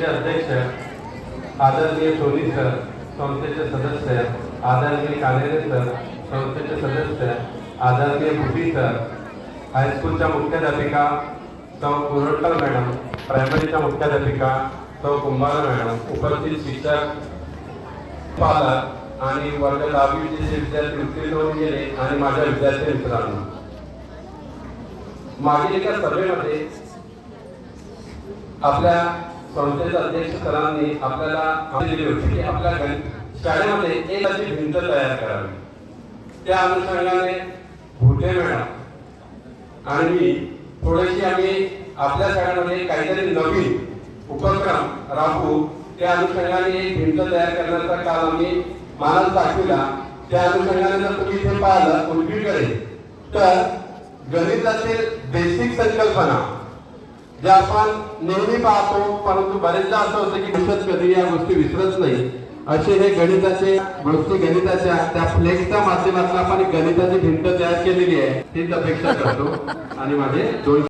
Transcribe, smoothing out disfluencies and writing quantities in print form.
संस्थेचे अध्यक्ष आदरणीय सोनी सर, संस्थेचे सदस्य आदरणीय कानेरे सर, संस्थेचे सदस्य आदरणीय भुटी सर, हायस्कूलच्या मुख्याध्यापिका सौ कुरटकर मॅडम, प्रायमरीच्या मुख्याध्यापिका सौ कुंभार मॅडम, उपस्थित शिक्षक, पालक आणि वर्ग 10वीचे जे विद्यार्थी उत्तीर्ण होऊन गेले आणि माझ्या विद्यार्थी मित्रांनो, मागील एका सभेमध्ये आपल्या संस्थेचे अध्यक्ष सरांनी आपल्याला दिली होती की आपल्या शाळेमध्ये एक अशी भिंत तयार करावी. त्या अनुषंगाने भुटे मॅडम आणि मी थोडीशी आम्ही आपल्या शाळेमध्ये काहीतरी नवीन उपक्रम राबवू, त्या अनुषंगाने एक भिंत तयार करण्याचा काल आम्ही मानस दाखविला. त्या अनुषंगाने जर तुम्ही इथे पाहिलं उजवीकडे तर गणितातील बेसिक संकल्पना ज्या आपण नेहमी पाहतो, परंतु बरेचदा असं होतं की दिवसात कधी या गोष्टी विसरत नाही, असे हे गणिताचे गोष्टी गणिताच्या त्या फ्लेक्सच्या माध्यमातून आपण गणिताची भिंत तयार केलेली आहे, हीच अपेक्षा करतो. आणि माझे दोन